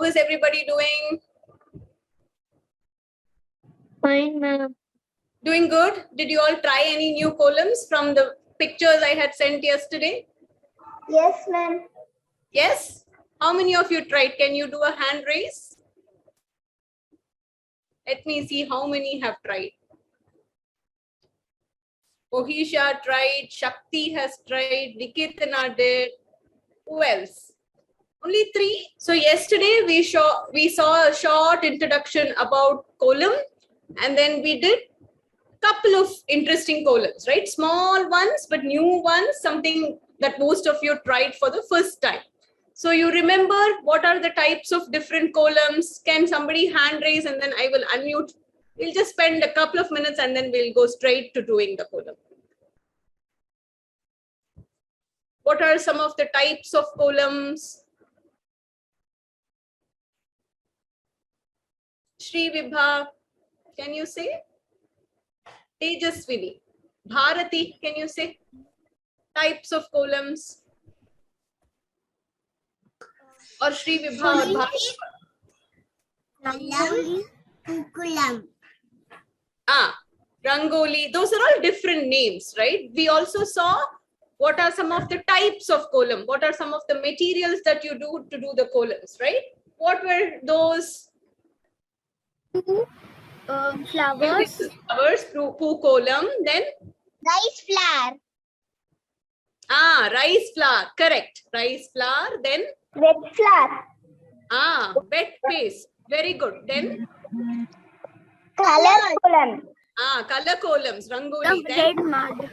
is everybody doing? Fine, ma'am. Doing good? Did you all try any new columns from the pictures I had sent yesterday? Yes, ma'am. Yes? How many of you tried? Can you do a hand raise? Let me see how many have tried. Mohisha tried, Shakti has tried, Nikitana did. Who else? Only 3. So yesterday we saw a short introduction about column, and then we did couple of interesting columns, right? Small ones, but new ones, something that most of you tried for the first time. So you remember what are the types of different columns? Can somebody hand raise and then I will unmute? We'll just spend a couple of minutes and then we'll go straight to doing the column. What are some of the types of columns? Shri Vibha, can you say? Tejaswini, Bharati, can you say? Types of columns? Or Shri Vibha or Bharati? Rangoli, Pukulam. Rangoli, those are all different names, right? We also saw what are some of the types of column, what are some of the materials that you do to do the columns, right? What were those? Flowers. Flowers, poo column, then? Rice flour. Rice flour, correct. Rice flour, then? Wet flour. Wet paste, very good. Then? Color column. Color columns, Rangoli. Then? Red mud.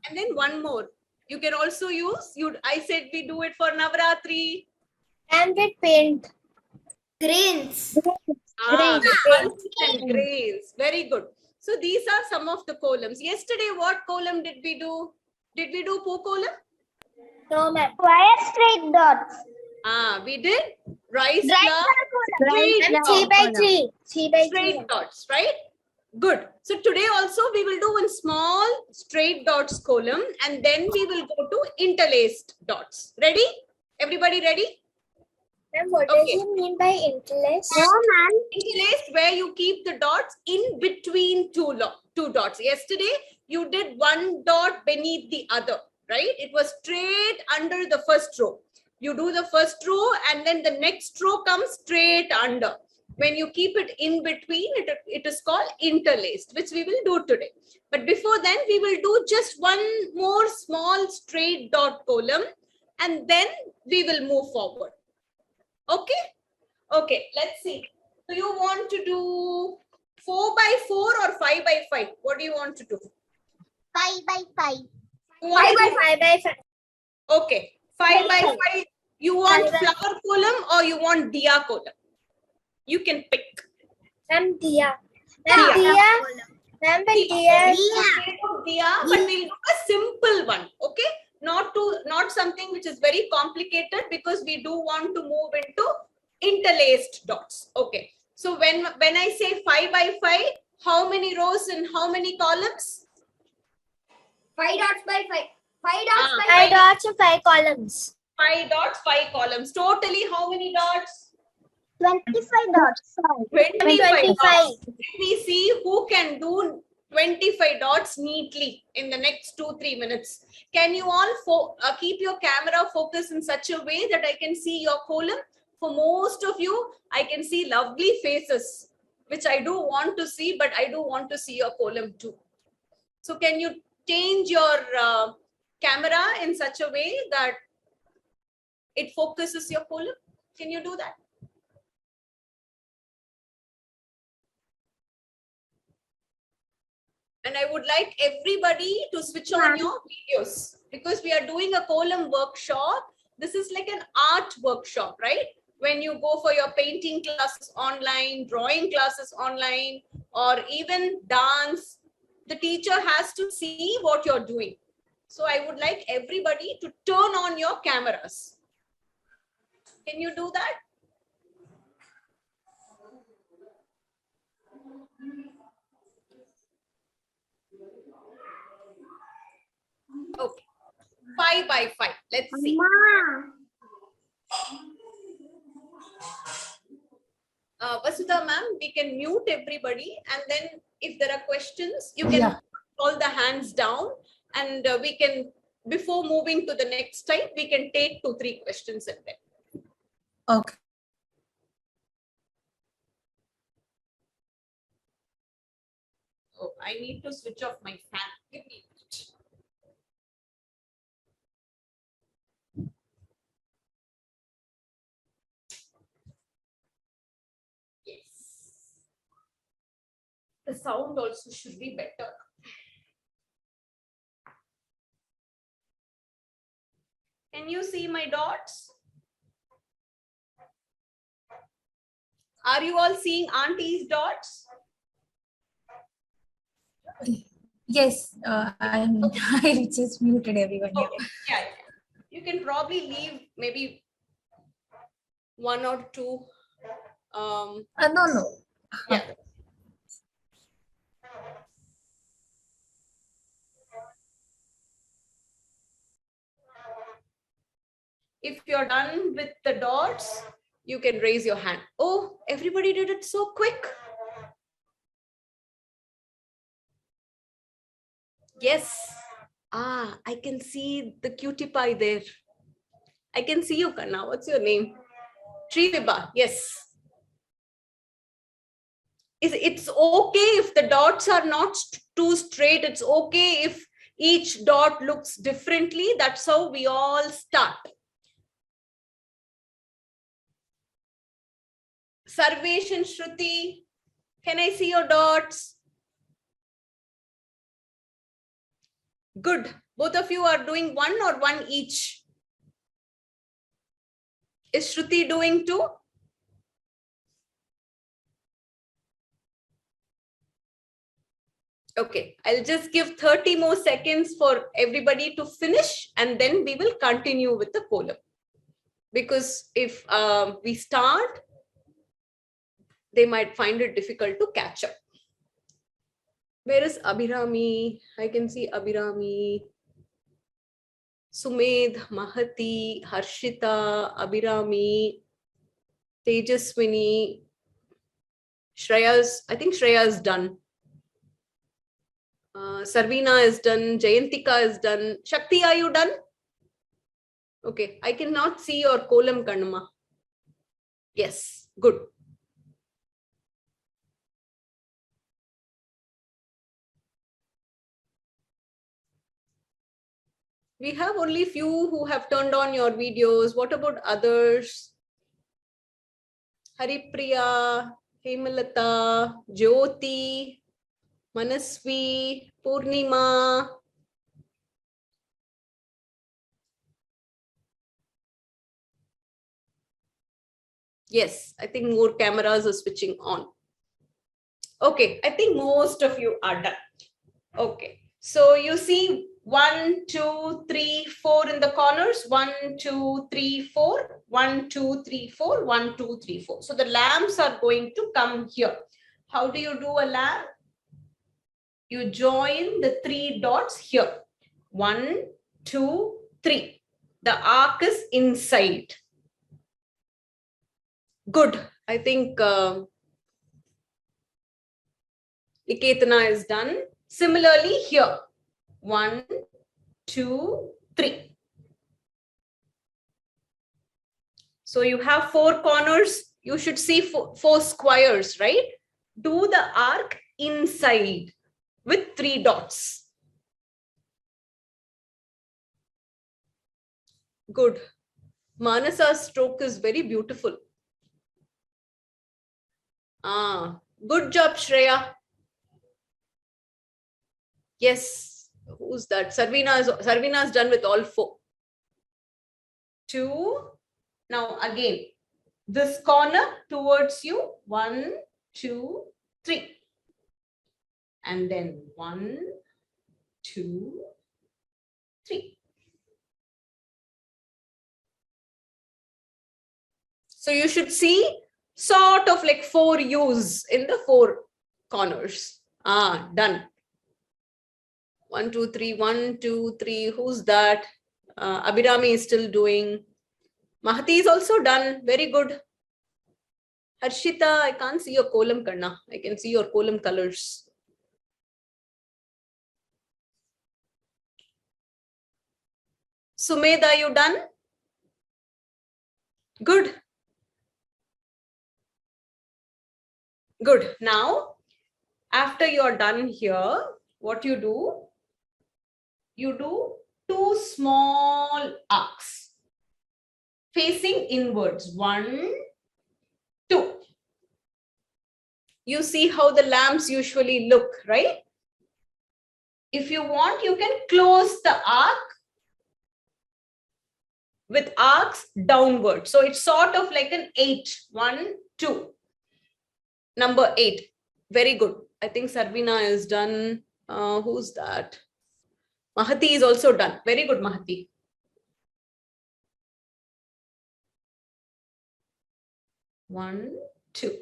And then one more. You can also use, I said we do it for Navratri. And with paint. Grains. Grains and grains. Very good. So these are some of the columns. Yesterday, what column did we do? Did we do poo column? No, ma'am. Wire straight dots. We did rice flour. Three by three. Straight dots, right? Good. So today also we will do one small straight dots column and then we will go to interlaced dots. Ready? Everybody ready? Ma'am, what does it mean by interlaced? No, ma'am. Interlaced, where you keep the dots in between two dots. Yesterday, you did one dot beneath the other, right? It was straight under the first row. You do the first row and then the next row comes straight under. When you keep it in between, it is called interlaced, which we will do today. But before then, we will do just one more small straight dot column and then we will move forward. Okay? Okay, let's see. Do you want to do 4 by 4 or 5 by 5? What do you want to do? 5 by 5. 5 by 5. Okay, 5 by 5. You want flower column or you want diya column? You can pick. Ma'am, diya. Diya. Ma'am, diya. Diya, but we'll do a simple one. Okay? Not something which is very complicated because we do want to move into interlaced dots. Okay. So when I say 5 by 5, how many rows and how many columns? 5 dots by 5. 5 dots by 5 dots and 5 columns. 5 dots, 5 columns. Totally how many dots? 25 dots. 25 dots. Let me see who can do 25 dots neatly in the next 2-3 minutes. Can you all keep your camera focused in such a way that I can see your column? For most of you, I can see lovely faces, which I do want to see, but I do want to see your column too. So can you change your camera in such a way that it focuses your column? Can you do that? And I would like everybody to switch on your videos because we are doing a column workshop. This is like an art workshop, right? When you go for your painting classes online, drawing classes online, or even dance, the teacher has to see what you're doing. So I would like everybody to turn on your cameras. Can you do that? Okay. 5 by 5. Let's see. Vasudha ma'am, we can mute everybody, and then if there are questions, you can call the hands down, and we can, before moving to the next type, we can take 2-3 questions and then. Okay. Oh, I need to switch off my fan. Give me a minute. Yes. The sound also should be better. Can you see my dots? Are you all seeing Auntie's dots? Yes, I just muted everyone here. Okay. Yeah. You can probably leave maybe 1 or 2. No. Yeah. If you're done with the dots, you can raise your hand. Oh, everybody did it so quick. Yes. I can see the cutie pie there. I can see you, Kanna. What's your name? Triviba. Yes. It's okay if the dots are not too straight. It's okay if each dot looks differently. That's how we all start. Sarvesh and Shruti, can I see your dots? Good. Both of you are doing 1 or 1 each. Is Shruti doing 2? Okay, I'll just give 30 more seconds for everybody to finish, and then we will continue with the column. Because if we start, they might find it difficult to catch up. Where is Abhirami? I can see Abhirami, Sumedh, Mahati, Harshita, Abhirami, Tejaswini, Shreya's, I think Shreya's done. Sarvina is done. Jayantika is done. Shakti, are you done? Okay, I cannot see your column, Kanma. Yes, good. We have only few who have turned on your videos. What about others? Haripriya, Hemalata, Jyoti, Manasvi, Purnima. Yes, I think more cameras are switching on. Okay, I think most of you are done. Okay, so you see 1, 2, 3, 4 in the corners. 1, 2, 3, 4. 1, 2, 3, 4. 1, 2, 3, 4. So the lamps are going to come here. How do you do a lamp? You join the 3 dots here. 1, 2, 3. The arc is inside. Good. I think Iketana is done. Similarly here. 1, 2, 3. So you have 4 corners. You should see 4 squares, right? Do the arc inside with 3 dots. Good. Manasa's stroke is very beautiful. Good job, Shreya. Yes. Who's that? Sarvina is done with all 4. 2. Now again, this corner towards you. 1, 2, 3. And then 1, 2, 3. So you should see sort of like 4 U's in the 4 corners. Done. 1, 2, 3, 1, 2, 3. Who's that? Abhirami is still doing. Mahati is also done. Very good. Harshita, I can't see your column, Karna. I can see your column colors. Sumedh, are you done? Good. Good. Now, after you're done here, what you do? You do 2 small arcs facing inwards. 1, 2. You see how the lamps usually look, right? If you want, you can close the arc with arcs downward. So it's sort of like an 8. 1, 2. Number 8. Very good. I think Sarvina is done. Who's that? Mahati is also done. Very good, Mahati. One, 2.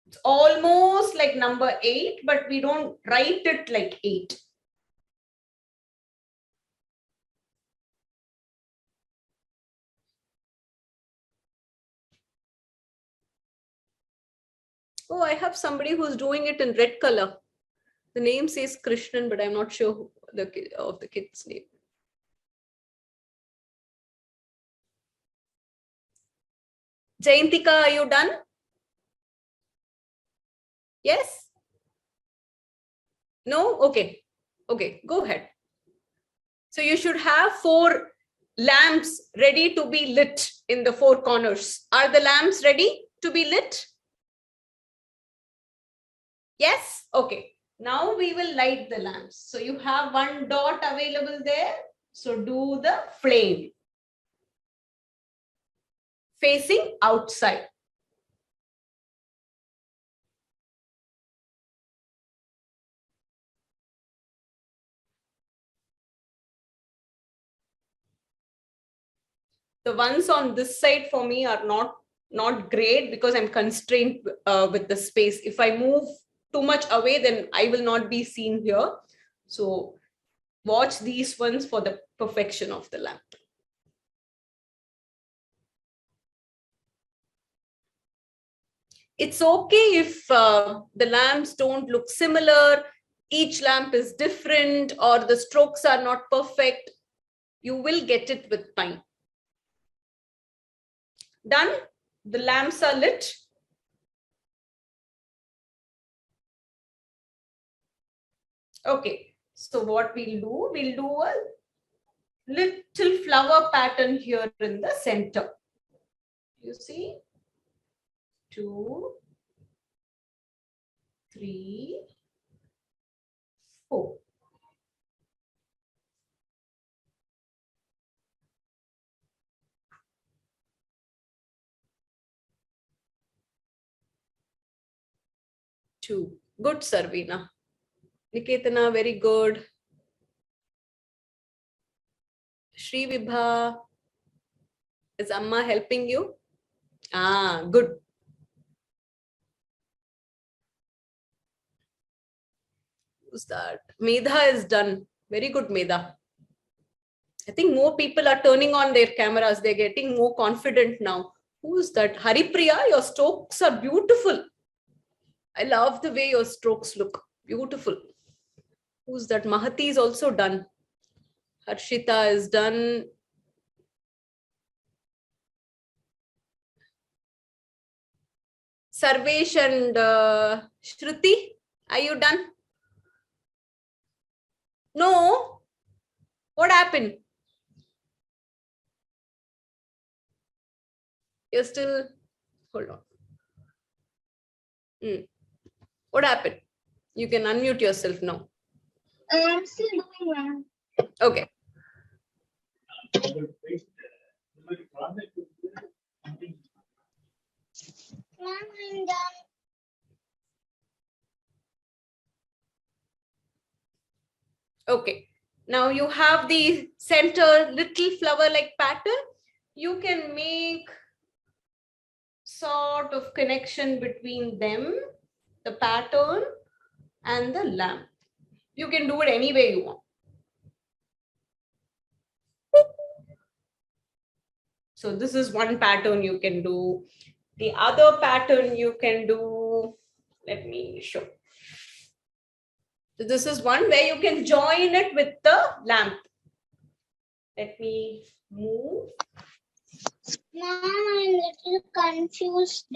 It's almost like number 8, but we don't write it like 8. Oh, I have somebody who's doing it in red color. The name says Krishnan, but I'm not sure of the kid's name. Jayantika, are you done? Yes? No? Okay. Okay, go ahead. So you should have 4 lamps ready to be lit in the 4 corners. Are the lamps ready to be lit? Yes? Okay. Now we will light the lamps. So you have 1 dot available there. So do the flame facing outside. The ones on this side for me are not great because I'm constrained with the space. If I move too much away, then I will not be seen here. So watch these ones for the perfection of the lamp. It's okay if the lamps don't look similar, each lamp is different, or the strokes are not perfect. You will get it with time. Done? The lamps are lit. Okay, so what we'll do a little flower pattern here in the center. You see? 2, 3, 4. Two. Good, Sarvina. Niketana, very good. Shri Vibha, is Amma helping you? Ah, good. Who's that? Medha is done. Very good, Medha. I think more people are turning on their cameras. They're getting more confident now. Who's that? Haripriya, your strokes are beautiful. I love the way your strokes look. Beautiful. Who's that? Mahati is also done. Harshita is done. Sarvesh and Shruti, are you done? No. What happened? You're still, hold on. What happened? You can unmute yourself now. I'm still doing that. Okay. I'm done. Okay. Now you have the center little flower-like pattern. You can make sort of connection between them, the pattern and the lamp. You can do it any way you want. So this is one pattern you can do. The other pattern you can do, let me show. So this is one where you can join it with the lamp. Let me move. Mom, I'm a little confused.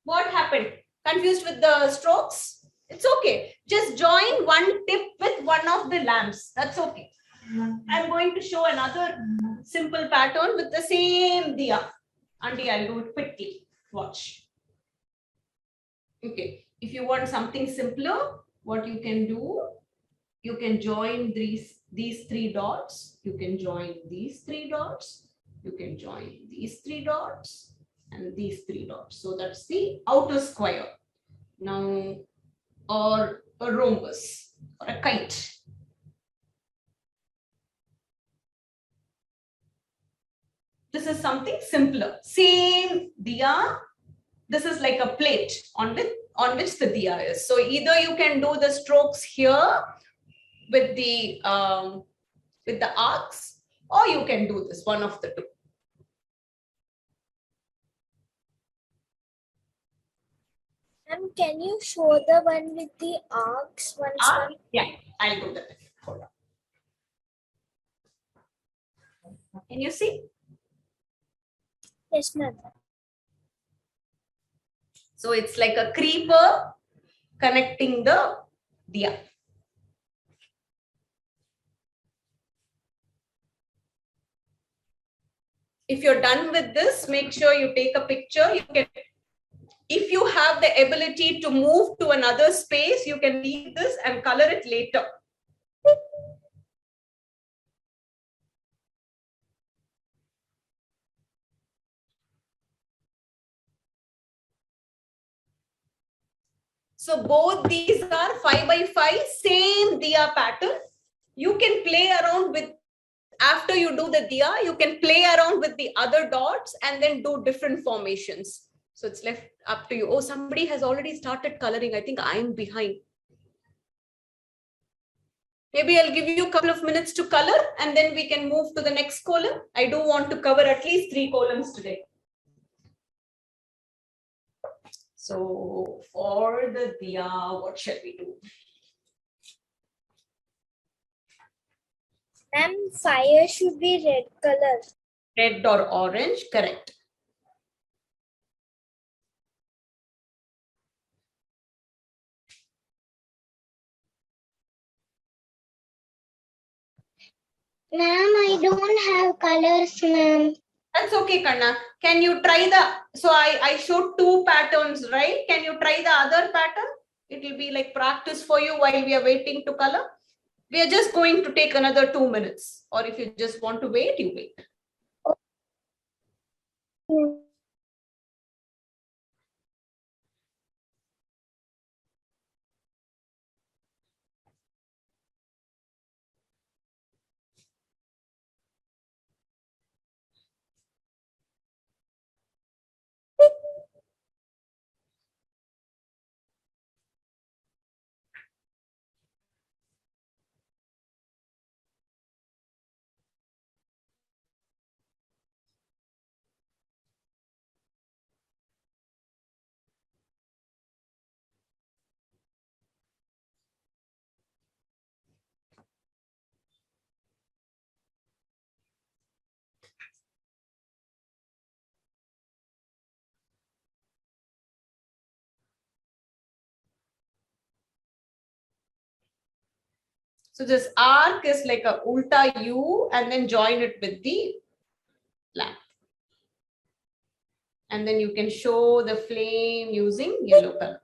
What happened? Confused with the strokes? It's okay. Just join one tip with one of the lamps. That's okay. I'm going to show another simple pattern with the same diya. Auntie, I'll do it quickly. Watch. Okay. If you want something simpler, what you can do, you can join these three dots. You can join these three dots. You can join these three dots and these three dots. So that's the outer square. Now, or a rhombus or a kite. This is something simpler. Same diya. This is like a plate on which the diya is. So either you can do the strokes here with the arcs, or you can do this, one of the two. Can you show the one with the arcs once? Yeah, I'll do that. Hold on. Can you see? Yes, ma'am. So it's like a creeper connecting the diya. If you're done with this, make sure you take a picture. You can, if you have the ability to move to another space, you can leave this and color it later. So both these are 5 by 5, same diya pattern. You can play around with, after you do the diya, you can play around with the other dots and then do different formations. So it's left up to you. Oh, somebody has already started coloring. I think I'm behind. Maybe I'll give you a couple of minutes to color and then we can move to the next column. I do want to cover at least 3 columns today. So for the diya, what shall we do? Ma'am, fire should be red color. Red or orange, correct. Ma'am, I don't have colors, ma'am. That's okay, Kanna. Can you try the, so I showed 2 patterns, right? Can you try the other pattern? It will be like practice for you while we are waiting to color. We are just going to take another 2 minutes. Or if you just want to wait, you wait. So this arc is like a ulta U and then join it with the lamp. And then you can show the flame using yellow color.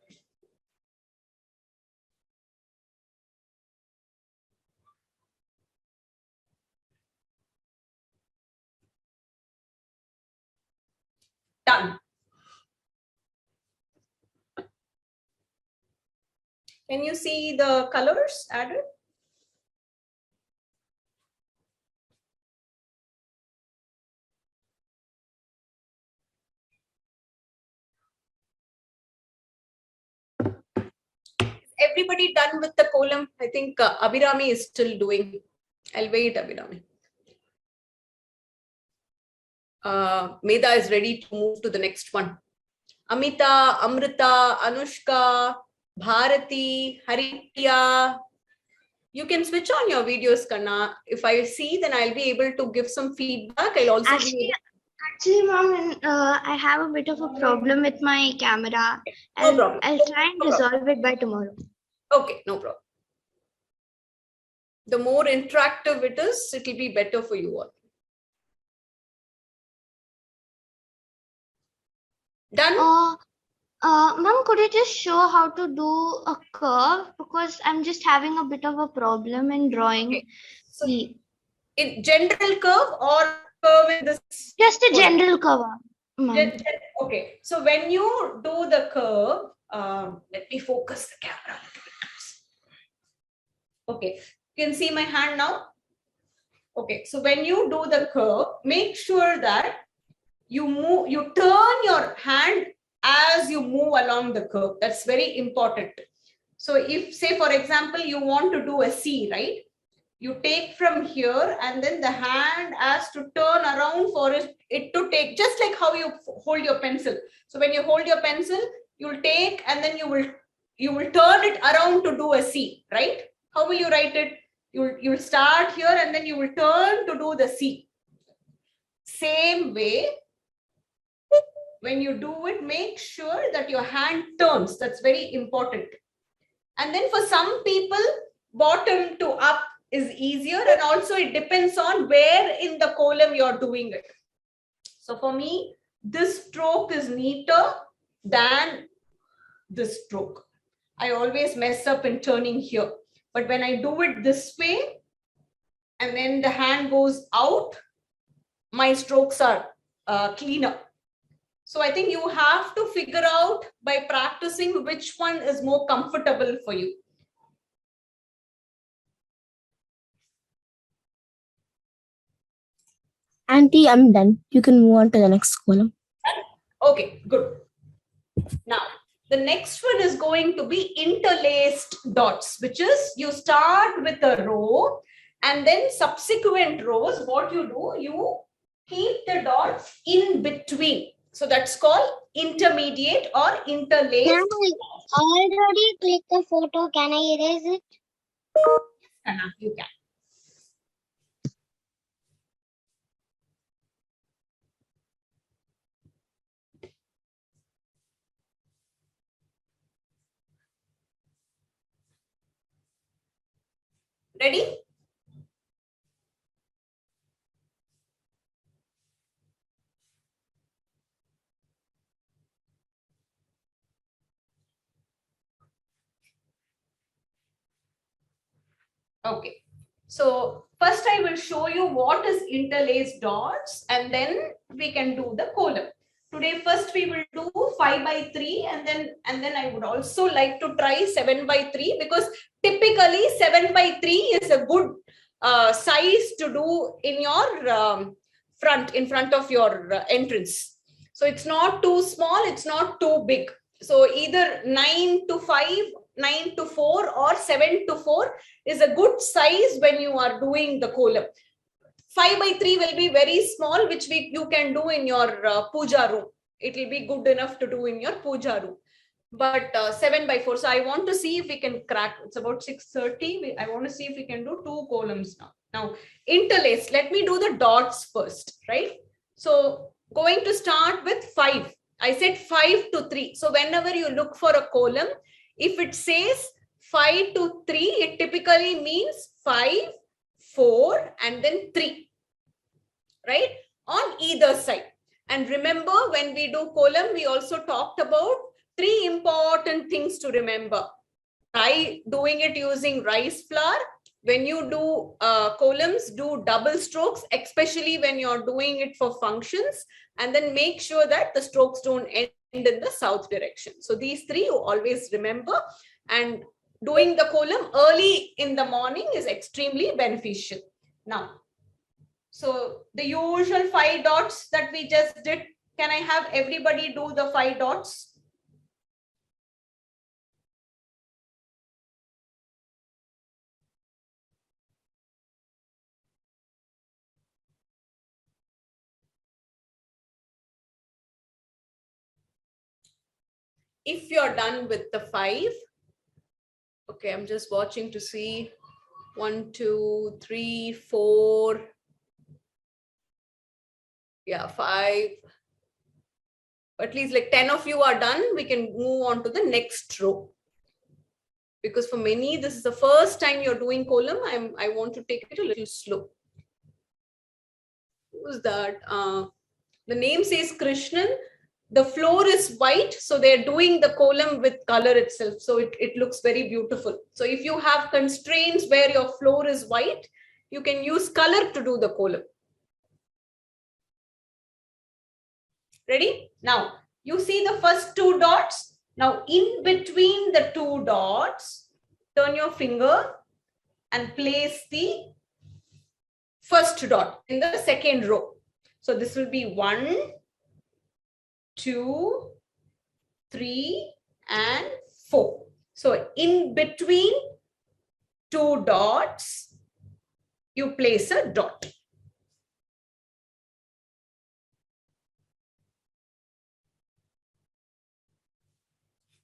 Done. Can you see the colors added? Everybody done with the column? I think Abhirami is still doing. I'll wait, Abhirami. Meda is ready to move to the next one. Amita, Amrita, Anushka, Bharati, Haripriya. You can switch on your videos, Kanna. If I see, then I'll be able to give some feedback. I'll also Actually, Mom, I have a bit of a problem with my camera. No problem. I'll try and resolve it by tomorrow. Okay, no problem. The more interactive it is, it will be better for you all. Done? Mom, could you just show how to do a curve? Because I'm just having a bit of a problem in drawing. Okay. So, in general curve or curve in this? Just a general curve. Okay. So when you do the curve, let me focus the camera. Okay. You can see my hand now. Okay. So when you do the curve, make sure that you turn your hand as you move along the curve. That's very important. So if, say, for example, you want to do a C, right? You take from here and then the hand has to turn around for it to take, just like how you hold your pencil. So when you hold your pencil, you'll take and then you will turn it around to do a C, right? How will you write it? You'll start here and then you will turn to do the C. Same way, when you do it, make sure that your hand turns. That's very important. And then for some people, bottom to up is easier, and also it depends on where in the column you're doing it. So for me, this stroke is neater than this stroke. I always mess up in turning here. But when I do it this way, and then the hand goes out, my strokes are cleaner. So I think you have to figure out by practicing which one is more comfortable for you. Auntie, I'm done. You can move on to the next column. Okay, good. Now, the next one is going to be interlaced dots, which is you start with a row and then subsequent rows, what you do, you keep the dots in between. So that's called intermediate or interlaced. Ma'am, I already clicked the photo. Can I erase it? Anna, you can. Ready? Okay. So first I will show you what is interlaced dots and then we can do the column. Today first we will do 5 by 3 and then I would also like to try 7 by 3 because typically 7 by 3 is a good size to do in your in front of your entrance. So it's not too small, it's not too big. So either 9 to 5, 9 to 4 or 7 to 4 is a good size when you are doing the column. 5 by 3 will be very small, which you can do in your puja room. It will be good enough to do in your puja room. But 7 by 4. So I want to see if we can crack. It's about 6:30. I want to see if we can do 2 columns now. Now, interlace. Let me do the dots first, right? So going to start with 5. I said 5 to 3. So whenever you look for a column, if it says 5 to 3, it typically means 5, 4, and then 3, right? On either side. And remember, when we do column, we also talked about 3 important things to remember. Try doing it using rice flour. When you do columns, do double strokes, especially when you're doing it for functions. And then make sure that the strokes don't end in the south direction. So these 3 you always remember. And doing the column early in the morning is extremely beneficial. Now, so the usual 5 dots that we just did, can I have everybody do the 5 dots? if you're done with the 5, okay, I'm just watching to see 1, 2, 3, 4. Yeah, 5. At least like 10 of you are done. We can move on to the next row. Because for many, this is the first time you're doing column. I want to take it a little slow. Who's that? The name says Krishnan. The floor is white, so they're doing the column with color itself. So it looks very beautiful. So if you have constraints where your floor is white, you can use color to do the column. Ready? Now, you see the first 2 dots. Now, in between the 2 dots, turn your finger and place the first dot in the second row. So this will be 1, 2, 3, and 4. So in between 2 dots, you place a dot.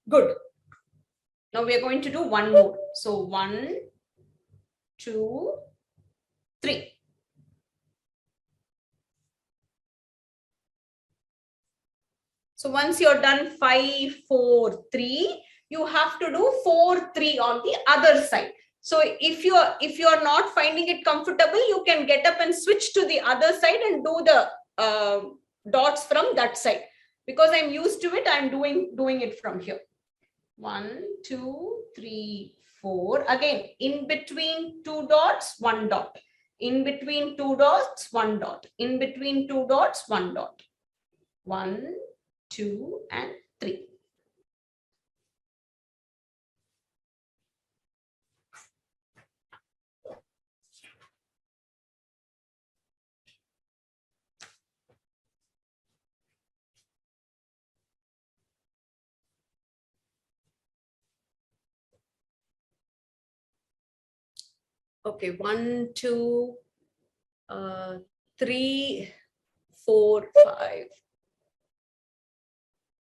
Good. Now we are going to do one more. So 1, 2, 3. So once you're done 5, 4, 3, you have to do 4, 3 on the other side. So if you're not finding it comfortable, you can get up and switch to the other side and do the dots from that side. Because I'm used to it, I'm doing it from here. 1, 2, 3, 4. Again, in between 2 dots, 1 dot. In between 2 dots, 1 dot. In between 2 dots, 1 dot. 1, 2, and 3. Okay, 1, 2, 3, 4, 5,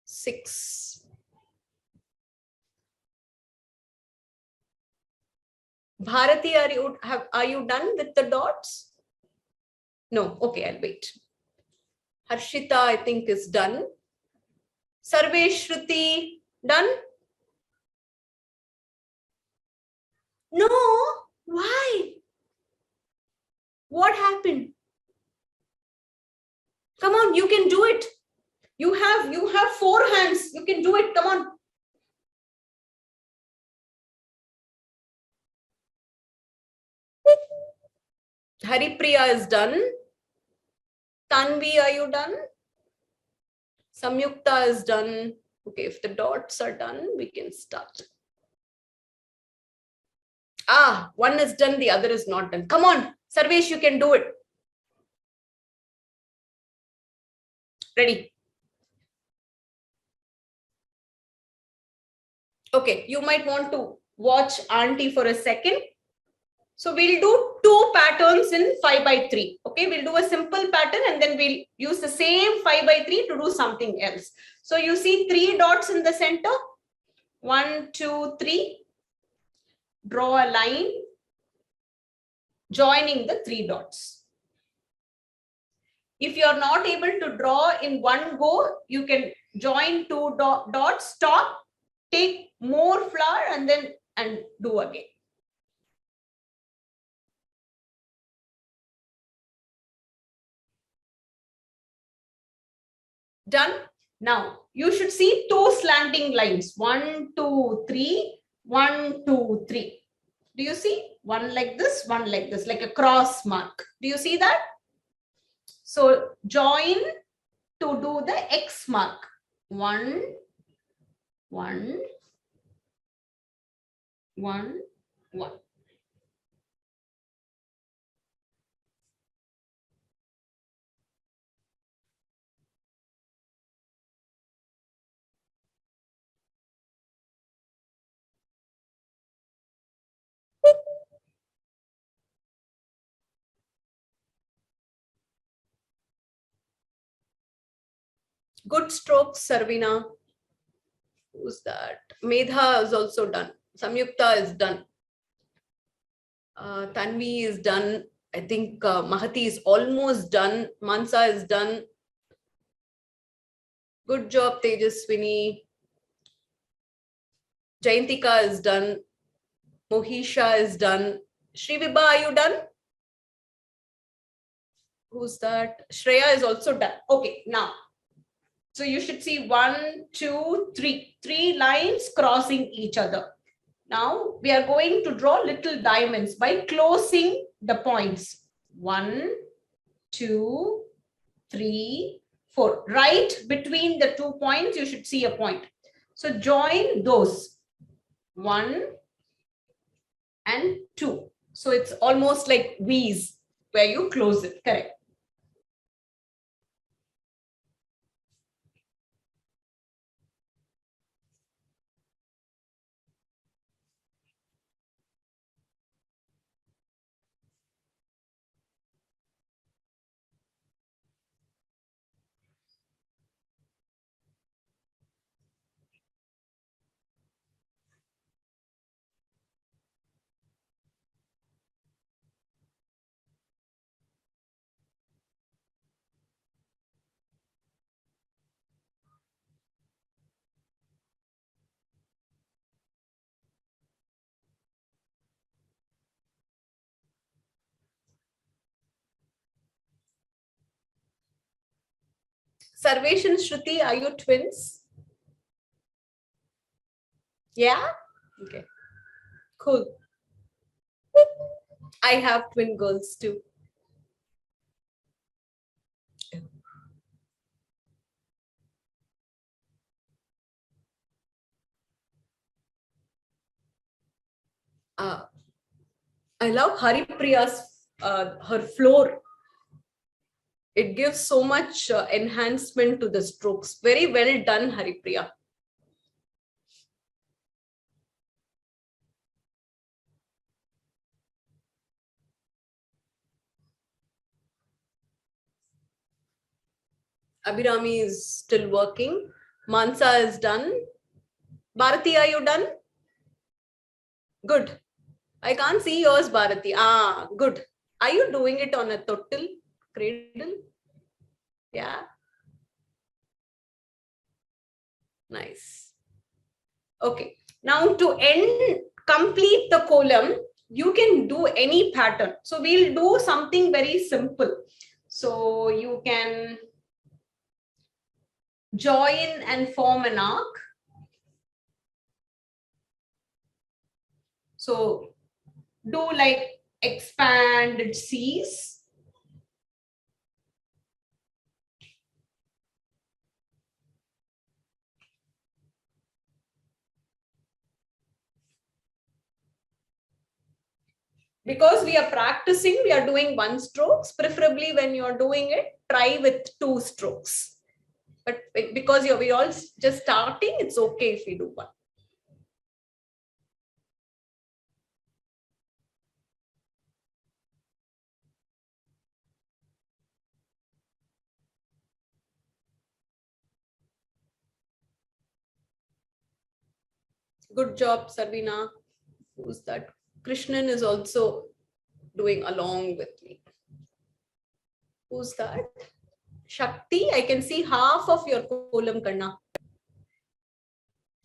6. Bharati, are you done with the dots? No. Okay, I'll wait. Harshita, I think, is done. Sarvesh, Shruti, done? No. Why? What happened? Come on, you can do it. You have 4 hands. You can do it. Come on. Haripriya is done. Tanvi, are you done? Samyukta is done. Okay, if the dots are done, we can start. Ah, one is done, the other is not done. Come on, Sarvesh, you can do it. Ready? Okay, you might want to watch Auntie for a second. So we'll do 2 patterns in 5 by 3. Okay, we'll do a simple pattern and then we'll use the same 5 by 3 to do something else. So you see 3 dots in the center. 1, 2, 3. Draw a line joining the 3 dots. If you're not able to draw in one go, you can join 2 dots, stop, take more flour and do again. Done? Now, you should see 2 slanting lines. 1, 2, 3, 1, 2, 3. Do you see? One like this, like a cross mark. Do you see that? So, join to do the X mark. 1, 1, 1, 1. Good strokes, Sarvina. Who's that? Medha is also done. Samyukta is done. Tanvi is done. I think Mahati is almost done. Mansa is done. Good job, Tejaswini. Jayantika is done. Mohisha is done. Shri Vibha, are you done? Who's that? Shreya is also done. Okay, now. So you should see 1, 2, 3. 3 lines crossing each other. Now we are going to draw little diamonds by closing the points. 1, 2, 3, 4. Right between the 2 points, you should see a point. So join those. 1 and 2. So it's almost like V's where you close it. Correct. Sarvesh and Shruti, are you twins? Yeah? Okay. Cool. I have twin girls too. I love Haripriya's, her floor. It gives so much enhancement to the strokes. Very well done, Haripriya. Abhirami is still working. Mansa is done. Bharati, are you done? Good. I can't see yours, Bharati. Ah, good. Are you doing it on a total cradle? Yeah. Nice. Okay. Now to complete the column, you can do any pattern. So we'll do something very simple. So you can join and form an arc. So do like expanded C's. Because we are practicing, we are doing 1 strokes. Preferably when you are doing it, try with 2 strokes. But because we're all just starting, it's okay if we do 1. Good job, Sarvina. Who's that? Krishnan is also doing along with me. Who's that? Shakti, I can see half of your column, Karna.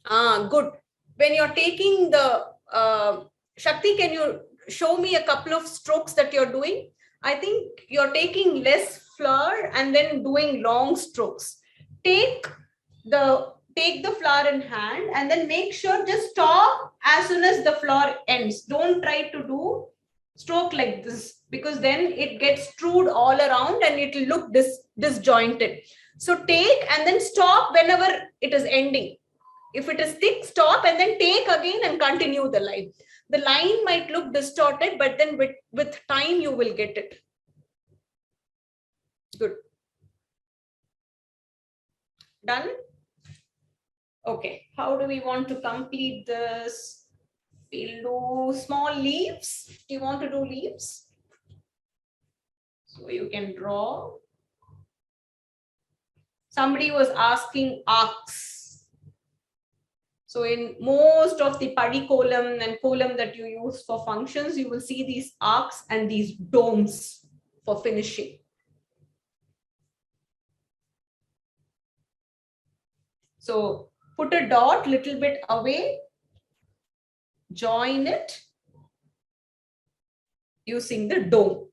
Ah, good. When you're taking the Shakti, can you show me a couple of strokes that you're doing? I think you're taking less flower and then doing long strokes. Take the flower in hand and then make sure just stop as soon as the flower ends. Don't try to do stroke like this, because then it gets strewed all around and it will look disjointed. So take and then stop whenever it is ending. If it is thick, stop and then take again and continue the line. The line might look distorted, but then with time you will get it. Good. Done? Okay. How do we want to complete this? We'll do small leaves. Do you want to do leaves? So you can draw. Somebody was asking arcs. So in most of the padi column and column that you use for functions, you will see these arcs and these domes for finishing. So put a dot little bit away, join it using the dome.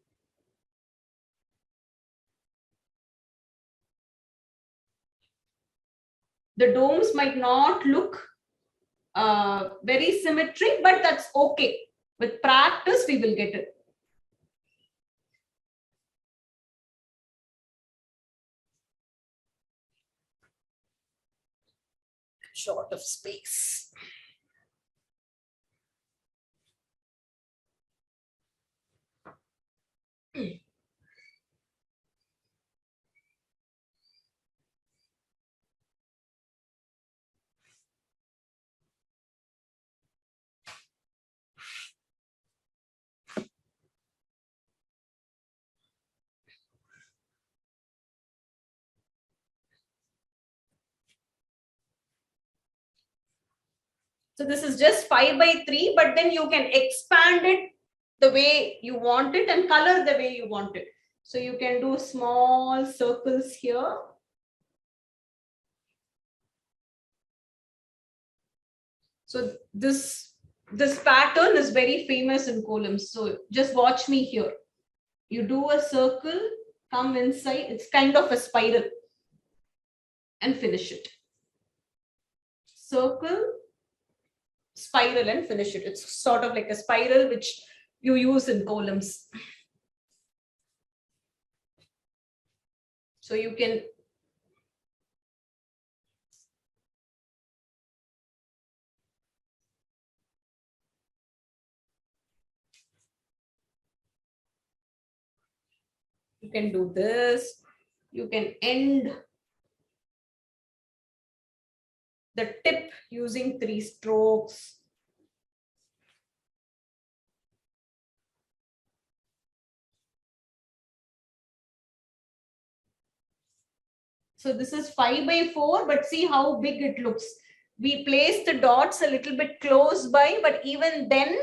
The domes might not look very symmetric, but that's okay. With practice, we will get it. Short of space. So this is just 5 by 3, but then you can expand it the way you want it and color the way you want it. So you can do small circles here. So this pattern is very famous in columns. So just watch me here. You do a circle, come inside. It's kind of a spiral and finish it. Circle, spiral and finish it. It's sort of like a spiral which you use in columns. So you can do this. You can end the tip using 3 strokes. So this is 5 by 4, but see how big it looks. We placed the dots a little bit close by, but even then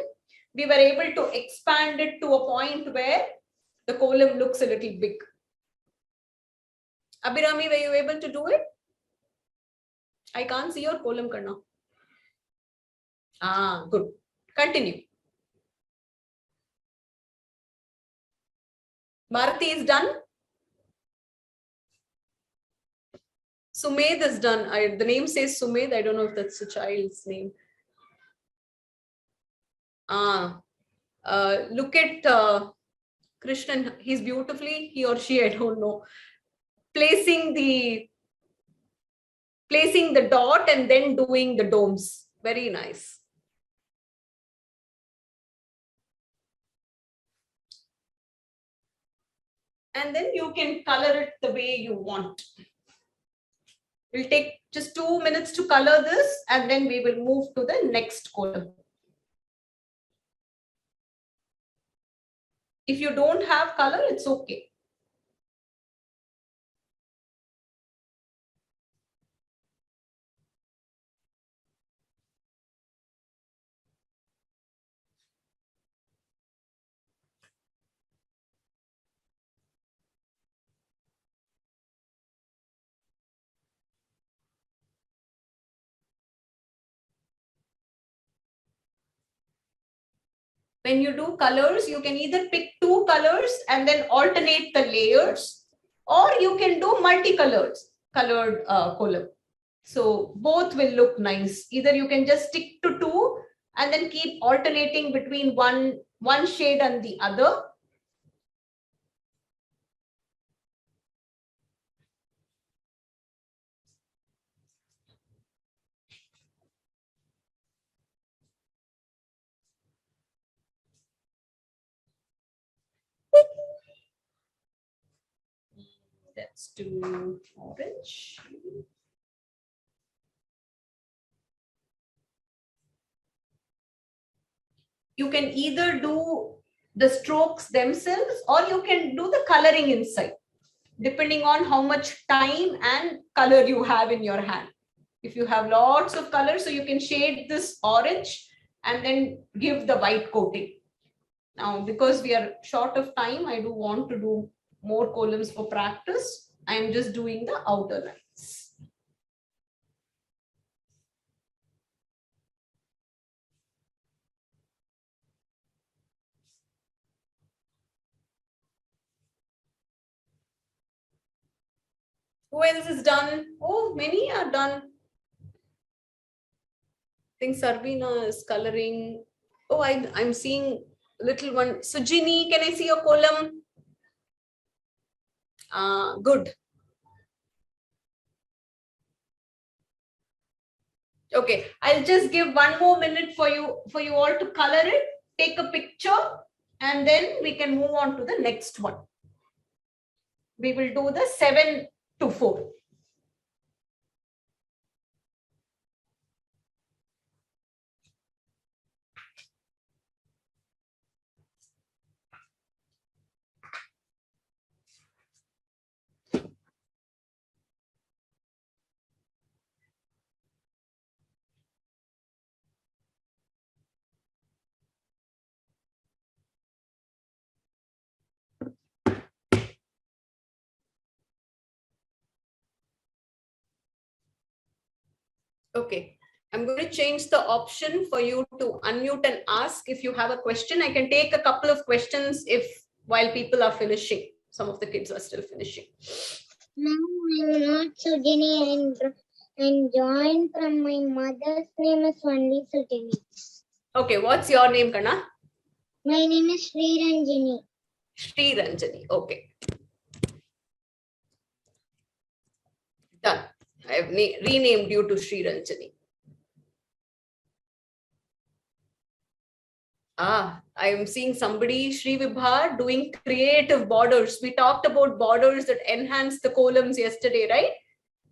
we were able to expand it to a point where the column looks a little big. Abhirami, were you able to do it? I can't see your column karna. Ah, good. Continue. Bharati is done. Sumed is done. The name says Sumed. I don't know if that's a child's name. Look at Krishnan. He's beautifully, he or she, I don't know, placing the dot and then doing the domes. Very nice. And then you can color it the way you want. We'll take just 2 minutes to color this and then we will move to the next column. If you don't have color, it's okay. When you do colors, you can either pick 2 colors and then alternate the layers, or you can do colored column. So both will look nice. Either you can just stick to 2 and then keep alternating between one shade and the other. Let's do orange. You can either do the strokes themselves or you can do the coloring inside, depending on how much time and color you have in your hand. If you have lots of colors, so you can shade this orange and then give the white coating. Now, because we are short of time, I do want to do more columns for practice. I am just doing the outer lines. Who else is done? Oh, many are done. I think Sarvina is coloring. Oh, I'm seeing little one. Sujini, can I see your column? Good. Okay, I'll just give 1 more minute for you all to color it, take a picture, and then we can move on to the next one. We will do the 7 to 4. Okay, I'm going to change the option for you to unmute and ask if you have a question. I can take a couple of questions while people are finishing. Some of the kids are still finishing. No, I'm not Sujini. I'm joined from my mother's name is only Sujini. Okay, what's your name, Kana? My name is Sri Ranjini. Sri Ranjani. Okay. Done. I have renamed you to Sri Ranjani. I am seeing somebody, Sri Vibha, doing creative borders. We talked about borders that enhance the columns yesterday, right?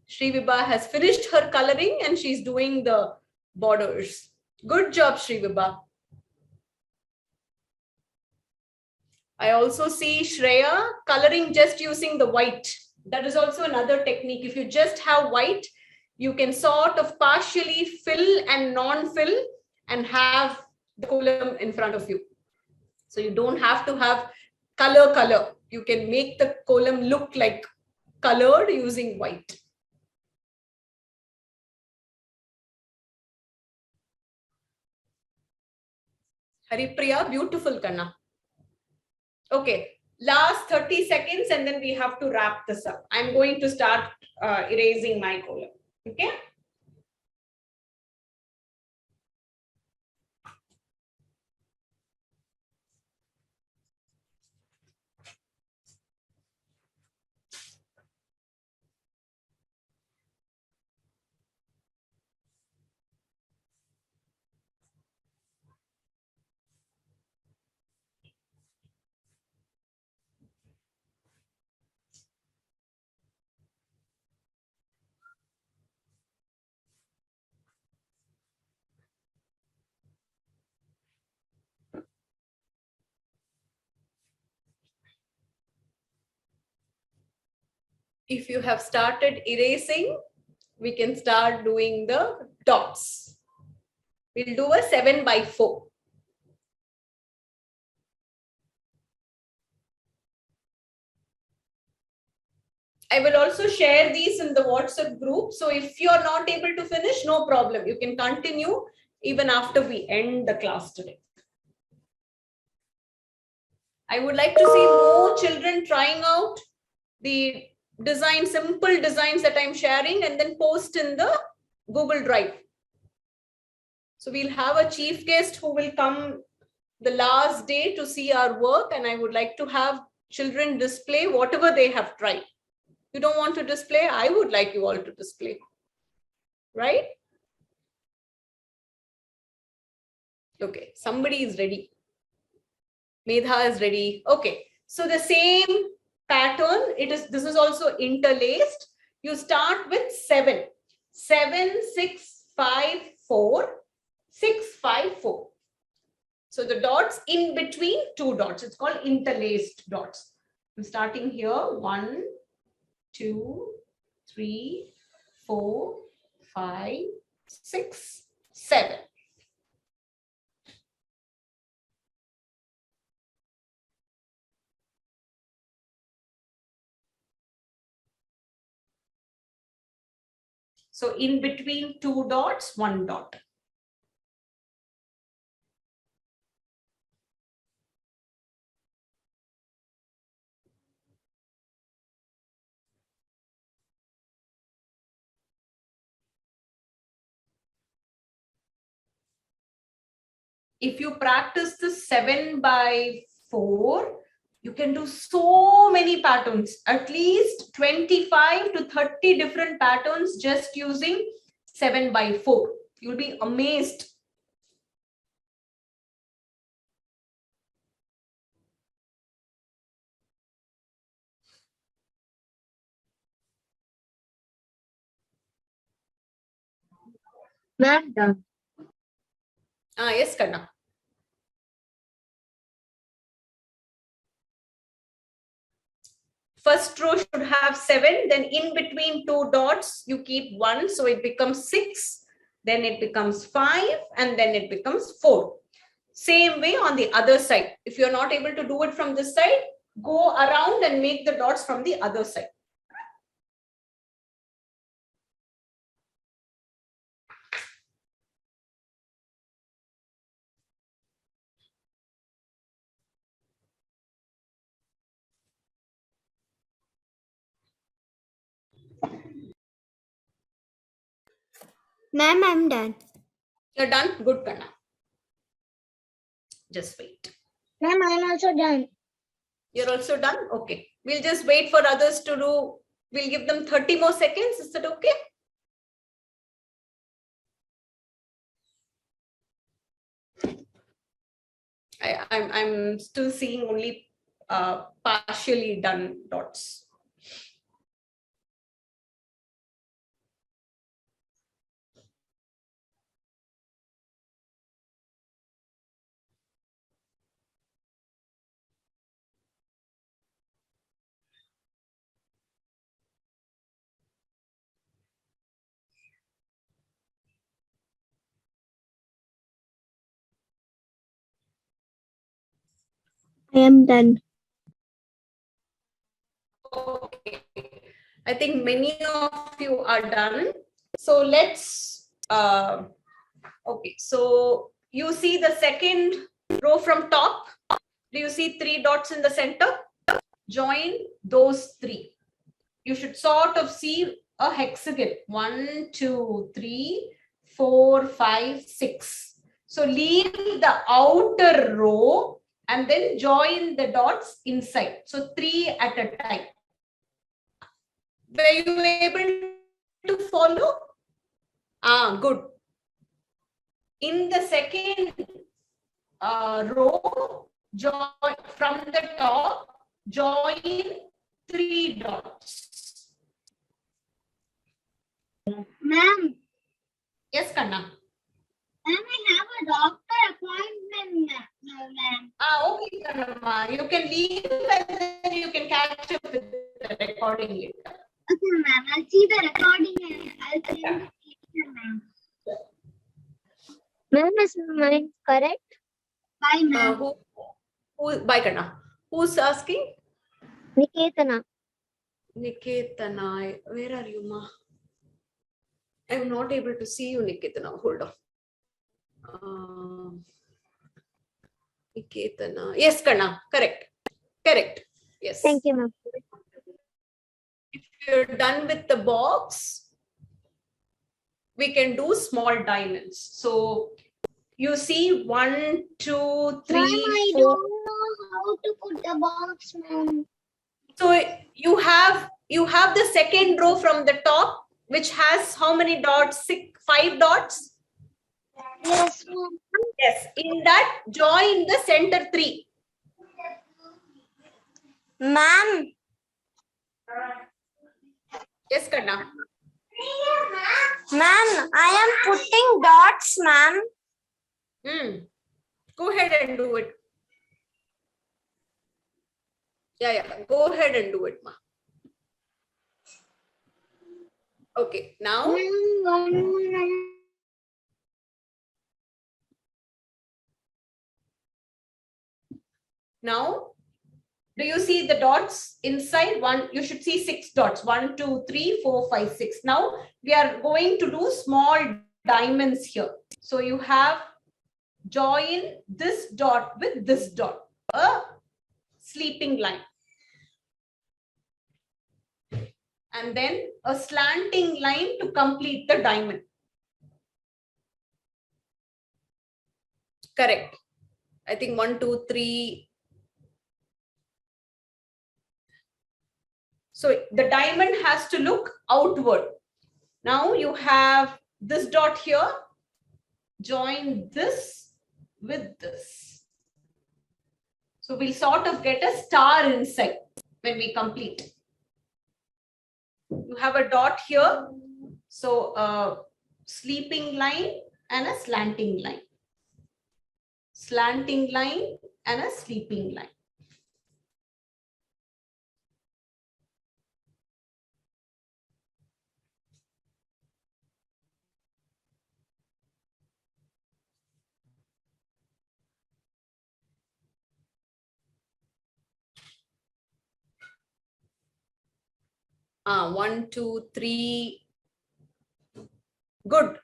Sri Vibha has finished her coloring and she's doing the borders. Good job, Sri Vibha. I also see Shreya coloring just using the white. That is also another technique. If you just have white, you can sort of partially fill and non-fill and have the column in front of you. So you don't have to have color. You can make the column look like colored using white. Haripriya, beautiful, Kanna. Okay, last 30 seconds and then we have to wrap this up. I'm going to start erasing my column. Okay. If you have started erasing, we can start doing the dots. We'll do a 7 by 4. I will also share these in the WhatsApp group. So if you're not able to finish, no problem. You can continue even after we end the class today. I would like to see more children trying out the design, simple designs that I'm sharing and then post in the Google Drive. So we'll have a chief guest who will come the last day to see our work, and I would like to have children display whatever they have tried. You don't want to display? I would like you all to display, right? Okay, somebody is ready. Medha is ready. Okay, so the same pattern, this is also interlaced. You start with 7. 7, 6, 5, 4, 6, 5, 4. So the dots in between 2 dots. It's called interlaced dots. I'm starting here. 1, 2, 3, 4, 5, 6, 7. So in between 2 dots, 1 dot. If you practice the 7 by 4, you can do so many patterns, at least 25 to 30 different patterns just using 7 by 4. You'll be amazed. Ma'am, done. Yes, Kanna. First row should have 7, then in between 2 dots, you keep 1, so it becomes 6, then it becomes 5, and then it becomes 4. Same way on the other side. If you're not able to do it from this side, go around and make the dots from the other side. Ma'am, I'm done. You're done? Good, Kanna. Just wait. Ma'am, I'm also done. You're also done? Okay. We'll just wait for others to do. We'll give them 30 more seconds. Is that okay? I'm still seeing only partially done dots. I am done. Okay. I think many of you are done. So let's, okay. So you see the second row from top. Do you see 3 dots in the center? Join those 3. You should sort of see a hexagon. 1, 2, 3, 4, 5, 6. So leave the outer row and then join the dots inside. So 3 at a time. Were you able to follow? Good. In the second row, join from the top, join 3 dots. Ma'am, Yes, Kanna. ma'am, I have a doctor appointment now, ma'am. Okay, Kanna. You can leave and then you can catch up with the recording later. Okay, ma'am. I'll see the recording and I'll send it later, ma'am. Ma'am, is mine correct? Bye, ma'am. Bye, Kanna. Who's asking? Niketana. Niketana. Where are you, ma? I'm not able to see you, Niketana. Hold on. Niketana. Yes, Kanna. Correct. Correct. Yes. Thank you, ma'am. If you're done with the box, we can do small diamonds. So you see 1, 2, 3, Ma'am, I 4. don't know how to put the box, ma'am. So you have the second row from the top, which has how many dots? 5 dots. Yes, ma'am. Yes. In that, join the center 3. Ma'am. Yes, Kanna. Ma'am, I am putting dots, ma'am. Go ahead and do it. Yeah. Go ahead and do it, ma. Okay, now Ma'am, one more. now do you see the dots inside? One, you should see 6 dots. 1, 2, 3, 4, 5, 6. Now we are going to do small diamonds here. So you have join this dot with this dot, a sleeping line. And then a slanting line to complete the diamond. Correct. I think 1, 2, 3. So the diamond has to look outward. Now you have this dot here. Join this with this. So we'll sort of get a star inside when we complete. You have a dot here. So a sleeping line and a slanting line. Slanting line and a sleeping line. One, two, three. Good.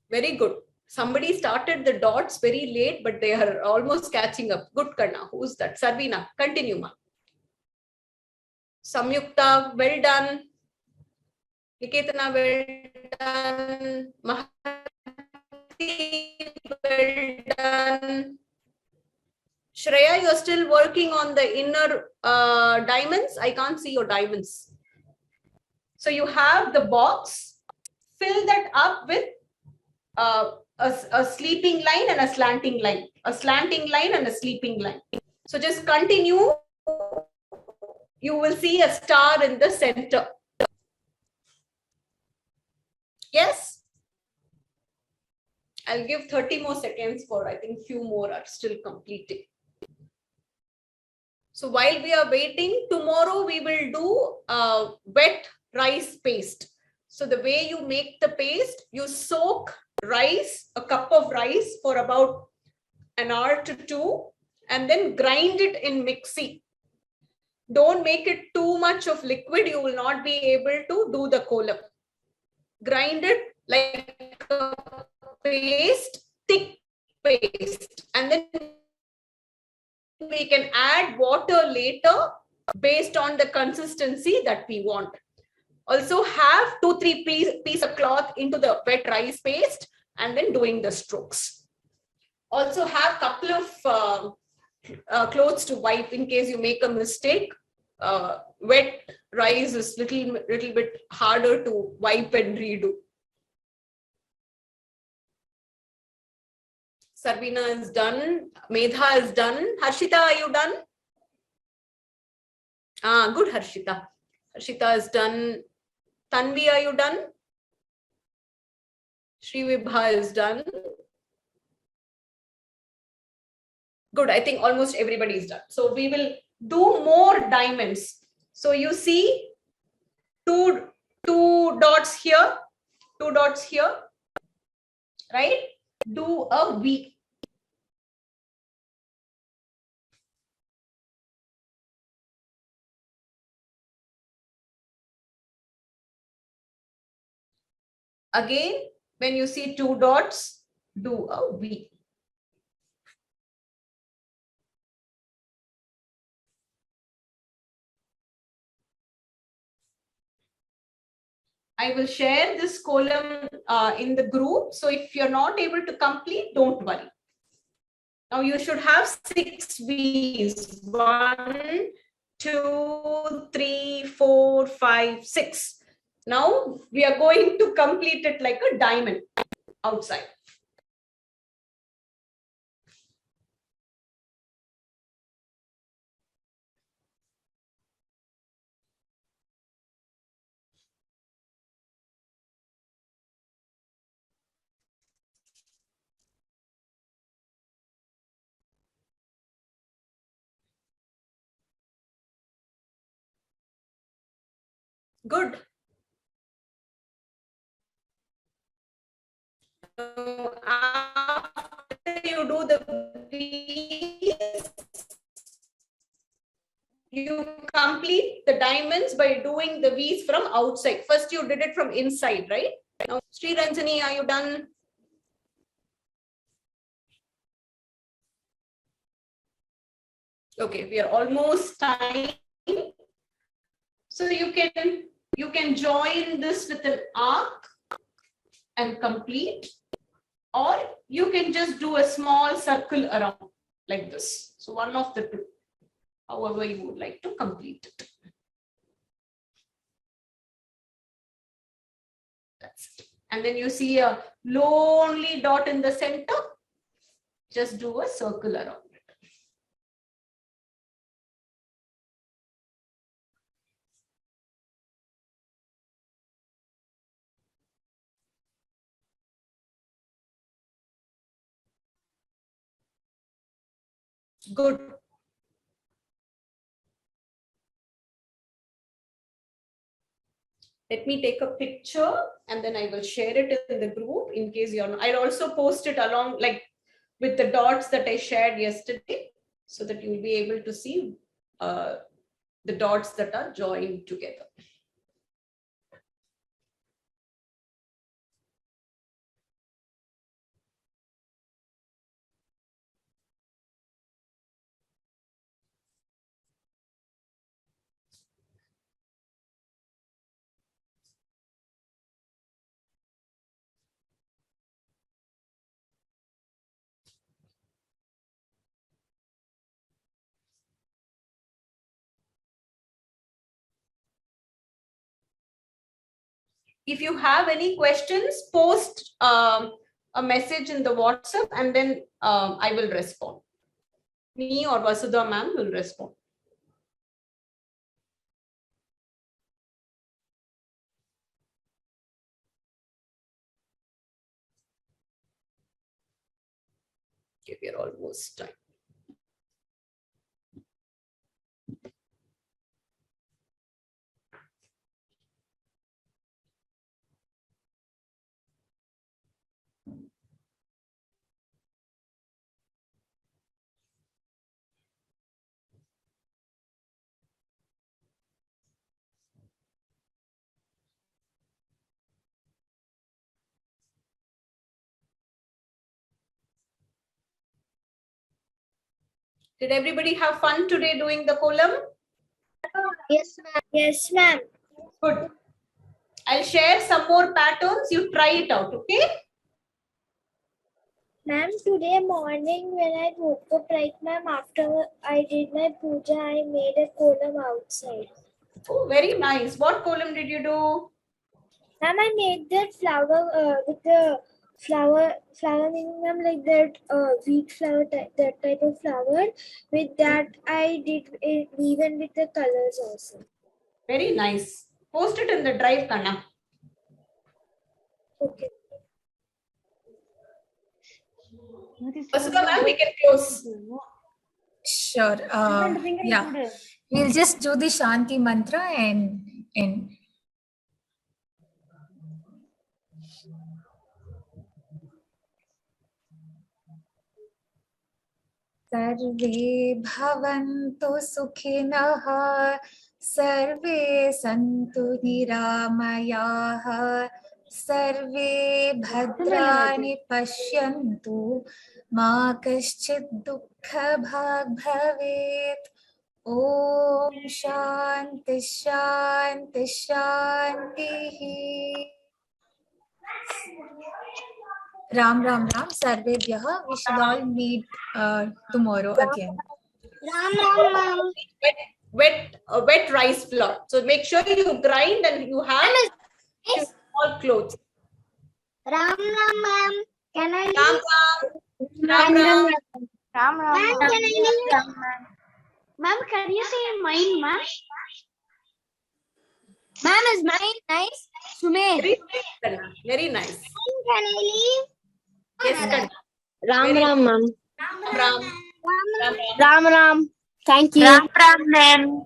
Very good. Somebody started the dots very late, but they are almost catching up. Good, Karna. Who's that? Sarvina. Continue, ma. Samyukta, well done. Niketana, well done. Mahati, well done. Shreya, you're still working on the inner diamonds. I can't see your diamonds. So you have the box. Fill that up with a sleeping line and a slanting line. A slanting line and a sleeping line. So just continue. You will see a star in the center. Yes? I'll give 30 more seconds for, I think, few more are still completing. So while we are waiting, tomorrow we will do wet rice paste. So the way you make the paste, you soak rice, a cup of rice for about an hour to 2, and then grind it in mixie. Don't make it too much of liquid. You will not be able to do the kolam. Grind it like a paste, thick paste, and then we can add water later based on the consistency that we want. Also have 2-3 pieces of cloth into the wet rice paste and then doing the strokes. Also have a couple of clothes to wipe in case you make a mistake. Wet rice is little bit harder to wipe and redo. Sarvina is done. Medha is done. Harshita, are you done? Good, Harshita. Harshita is done. Tanvi, are you done? Shri Vibha is done. Good, I think almost everybody is done. So we will do more diamonds. So you see two dots here, 2 dots here, right? Do a V. Again, when you see 2 dots, do a V. I will share this column in the group. So if you're not able to complete, don't worry. Now you should have 6 V's. 1, 2, 3, 4, 5, 6. Now we are going to complete it like a diamond outside. Good. So after you do the wheels, you complete the diamonds by doing the V's from outside. First you did it from inside, right? Now, Sri Ranjani, are you done? Okay, we are almost time. So you can join this with an arc and complete, or you can just do a small circle around like this. So one of the two, however you would like to complete it. That's it. And then you see a lonely dot in the center. Just do a circle around it. Good. Let me take a picture and then I will share it in the group in case you're not. I'll also post it along like with the dots that I shared yesterday so that you'll be able to see the dots that are joined together. If you have any questions, post a message in the WhatsApp and then I will respond. Me or Vasudha ma'am will respond. Okay, we are almost done. Did everybody have fun today doing the column? Yes, ma'am. Yes, ma'am. Good. I'll share some more patterns. You try it out, okay? Ma'am, today morning when I woke up, right, ma'am, after I did my puja, I made a column outside. Oh, very nice. What column did you do? Ma'am, I made that flower with the flower meaning, ma'am, like that wheat flower, that type of flower. With that, I did it even with the colors also. Very nice. Post it in the drive, Kanna. Okay. Vasudha ma'am, we can close. Sure. Yeah. We'll just do the Shanti mantra and end. सर्वे भवन्तु सुखिनः सर्वे सन्तु निरामयाः सर्वे भद्राणि पश्यन्तु मा कश्चित् दुःखभाग् भवेत् ॐ शान्ति शान्ति शान्तिः Ram Ram Ram Sarvebhyah. We should all meet tomorrow again. Ram Ram Ram. Wet rice flour. So make sure you grind and you have all clothes. Ram Ram Ram. Can I Ram Ram. Ram Ram. Ram Ram. Ma'am, can I leave? Ma'am, can you say mine, ma'am? Ma'am, is mine nice? Sumer. Very nice, Kanna. Very nice. Can I leave? Yes, Kanna. Ram Ram, ma'am. Ram. Ram Ram. Ram Ram. Thank you. Ram Ram, ma'am.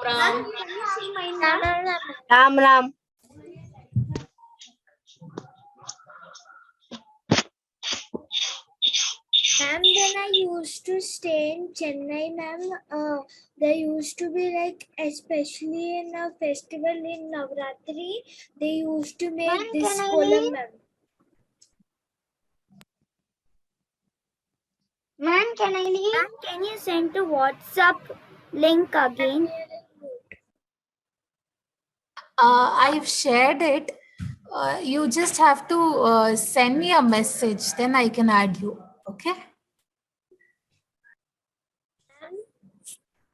Ma'am, can you see my name? Ram Ram. Ma'am, when I used to stay in Chennai, ma'am, there used to be like, especially in a festival in Navratri, they used to make Ma'am, this can I kolam, leave? ma'am. Ma'am, can I leave? Ma'am, can you send to WhatsApp link again? I've shared it. You just have to send me a message, then I can add you. Okay?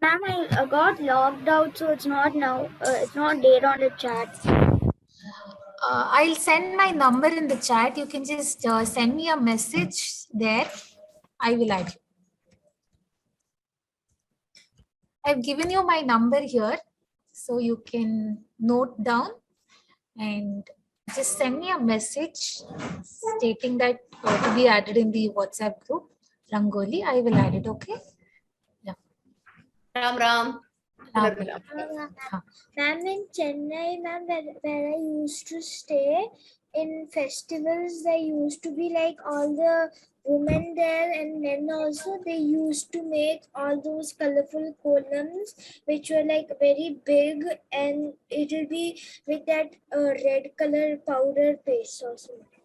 Ma'am, I got logged out, so it's not now. It's not there on the chat. I'll send my number in the chat. You can just send me a message there. I will add you. I've given you my number here, so you can note down and just send me a message stating that to be added in the WhatsApp group Rangoli. I will add it. Okay? Yeah. Ram Ram. Ram. Ma'am, in Chennai, ma'am, where I used to stay, in festivals, there used to be like all the women there and men also, they used to make all those colorful columns, which were like very big, and it will be with that red color powder paste or something.